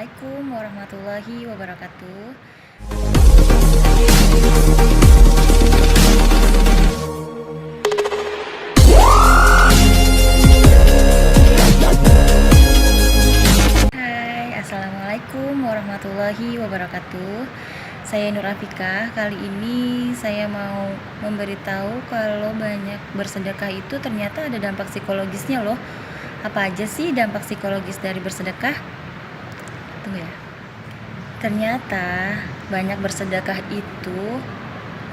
Assalamualaikum warahmatullahi wabarakatuh. Hai, Assalamualaikum warahmatullahi wabarakatuh. Saya Nur Afika. Kali ini saya mau memberitahu kalau banyak bersedekah itu ternyata ada dampak psikologisnya loh. Apa aja sih dampak psikologis dari bersedekah? Tunggu ya. Ternyata banyak bersedekah itu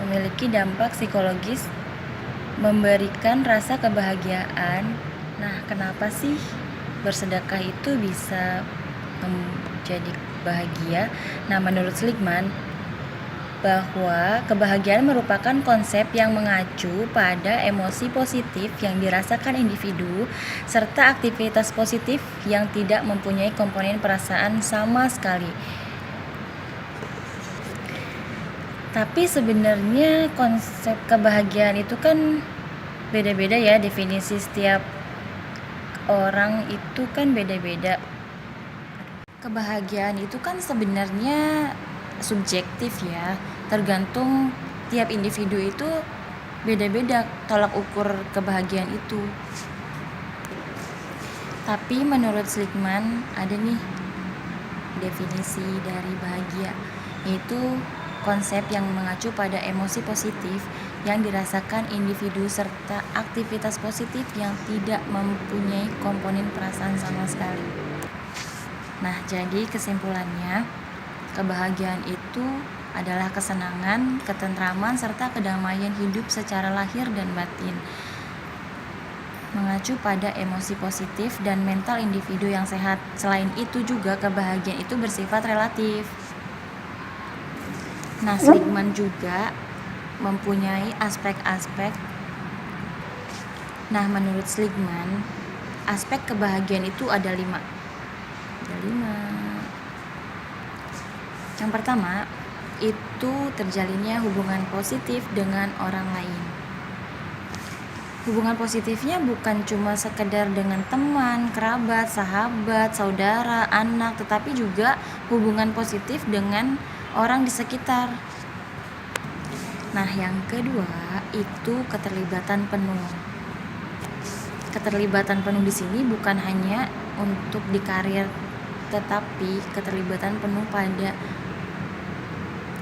memiliki dampak psikologis, memberikan rasa kebahagiaan. Nah, kenapa sih bersedekah itu bisa menjadi bahagia? Nah, menurut Seligman, bahwa kebahagiaan merupakan konsep yang mengacu pada emosi positif yang dirasakan individu serta aktivitas positif yang tidak mempunyai komponen perasaan sama sekali. Tapi sebenarnya konsep kebahagiaan itu kan beda-beda ya, definisi setiap orang itu kan beda-beda. Kebahagiaan itu kan sebenarnya subjektif ya, tergantung tiap individu itu beda-beda tolak ukur kebahagiaan itu. Tapi menurut Seligman ada nih definisi dari bahagia, yaitu konsep yang mengacu pada emosi positif yang dirasakan individu serta aktivitas positif yang tidak mempunyai komponen perasaan sama sekali. Nah, jadi kesimpulannya, kebahagiaan itu adalah kesenangan, ketentraman, serta kedamaian hidup secara lahir dan batin, mengacu pada emosi positif dan mental individu yang sehat. Selain itu juga kebahagiaan itu bersifat relatif. Nah, Seligman juga mempunyai aspek-aspek. Nah, menurut Seligman, aspek kebahagiaan itu ada 5. Yang pertama, itu terjalinnya hubungan positif dengan orang lain. Hubungan positifnya bukan cuma sekedar dengan teman, kerabat, sahabat, saudara, anak, tetapi juga hubungan positif dengan orang di sekitar. Nah, yang kedua itu keterlibatan penuh. Keterlibatan penuh di sini bukan hanya untuk di karir, tetapi keterlibatan penuh pada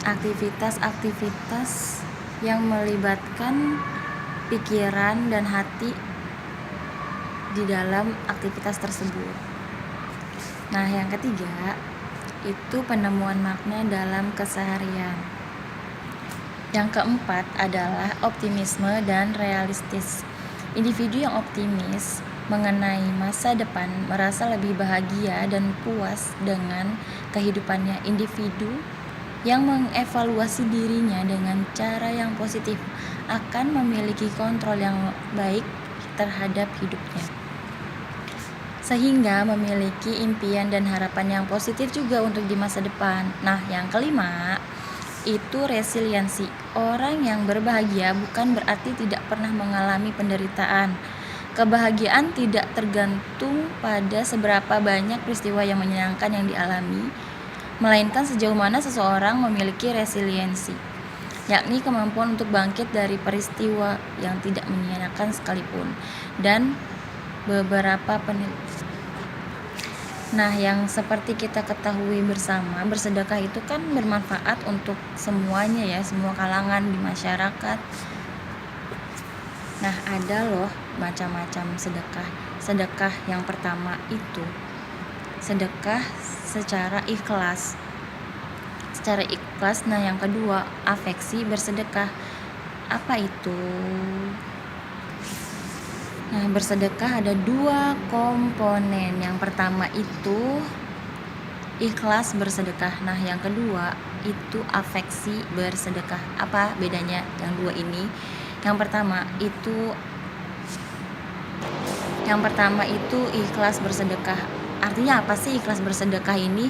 aktivitas-aktivitas yang melibatkan pikiran dan hati di dalam aktivitas tersebut. Nah, yang ketiga itu penemuan makna dalam keseharian. Yang keempat adalah optimisme dan realistis. Individu yang optimis mengenai masa depan merasa lebih bahagia dan puas dengan kehidupannya. Individu yang mengevaluasi dirinya dengan cara yang positif akan memiliki kontrol yang baik terhadap hidupnya, sehingga memiliki impian dan harapan yang positif juga untuk di masa depan. Nah, yang kelima itu resiliensi. Orang yang berbahagia bukan berarti tidak pernah mengalami penderitaan. Kebahagiaan tidak tergantung pada seberapa banyak peristiwa yang menyenangkan yang dialami, melainkan sejauh mana seseorang memiliki resiliensi, yakni kemampuan untuk bangkit dari peristiwa yang tidak menyenangkan sekalipun. Dan beberapa penelitian. Nah, yang seperti kita ketahui bersama, bersedekah itu kan bermanfaat untuk semuanya ya, semua kalangan di masyarakat. Nah, ada loh macam-macam sedekah. Sedekah yang pertama itu sedekah secara ikhlas. Nah, yang kedua afeksi bersedekah. Apa itu? Nah, bersedekah ada 2 komponen. Yang pertama itu ikhlas bersedekah. Nah, yang kedua itu afeksi bersedekah. Apa bedanya yang 2 ini? Yang pertama itu ikhlas bersedekah. Artinya apa sih ikhlas bersedekah ini?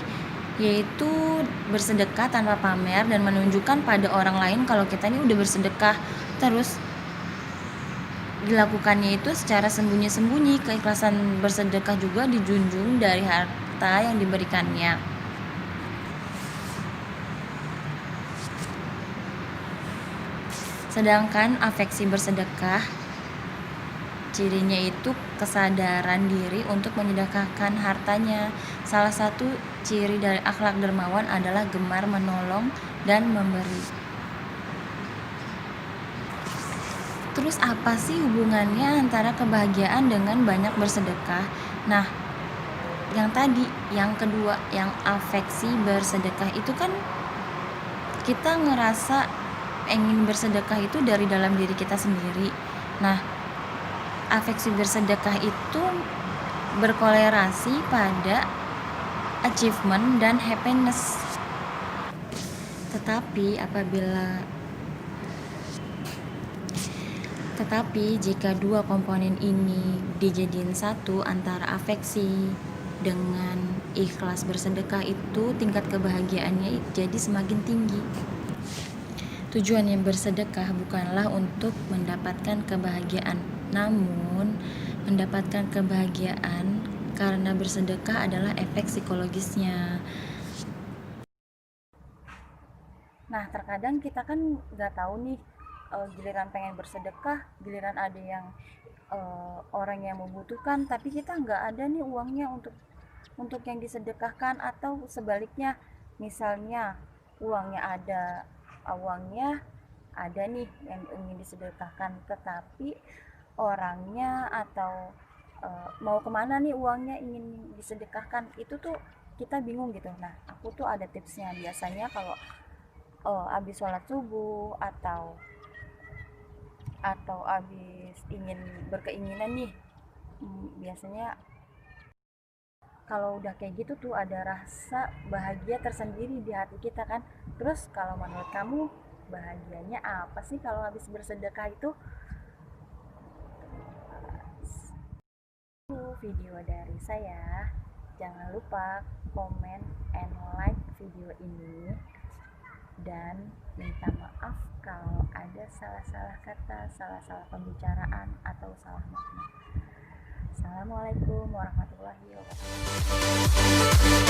Yaitu bersedekah tanpa pamer dan menunjukkan pada orang lain kalau kita ini udah bersedekah. Terus dilakukannya itu secara sembunyi-sembunyi. Keikhlasan bersedekah juga dijunjung dari harta yang diberikannya. Sedangkan afeksi bersedekah, cirinya itu kesadaran diri untuk menyedekahkan hartanya. Salah satu ciri dari akhlak dermawan adalah gemar menolong dan memberi. Terus apa sih hubungannya antara kebahagiaan dengan banyak bersedekah? Nah, yang tadi, yang kedua, yang afeksi bersedekah itu kan kita ngerasa ingin bersedekah itu dari dalam diri kita sendiri. Nah, afeksi bersedekah itu berkolerasi pada achievement dan happiness. Tetapi jika dua komponen ini dijadiin satu, antara afeksi dengan ikhlas bersedekah, itu tingkat kebahagiaannya jadi semakin tinggi. Tujuan yang bersedekah bukanlah untuk mendapatkan kebahagiaan, namun mendapatkan kebahagiaan karena bersedekah adalah efek psikologisnya. Nah, terkadang kita kan nggak tahu nih, giliran pengen bersedekah, giliran ada yang orang yang membutuhkan, tapi kita nggak ada nih uangnya untuk yang disedekahkan, atau sebaliknya, misalnya uangnya ada nih yang ingin disedekahkan, tetapi orangnya atau mau kemana nih uangnya ingin disedekahkan, itu tuh kita bingung gitu. Nah, aku tuh ada tipsnya. Biasanya kalau habis sholat subuh atau habis ingin berkeinginan nih, biasanya kalau udah kayak gitu tuh ada rasa bahagia tersendiri di hati kita kan. Terus kalau menurut kamu, bahagianya apa sih kalau habis bersedekah itu? Video dari saya, jangan lupa komen and like video ini, dan minta maaf kalau ada salah-salah kata, salah-salah pembicaraan, atau salah makna. Assalamualaikum warahmatullahi wabarakatuh.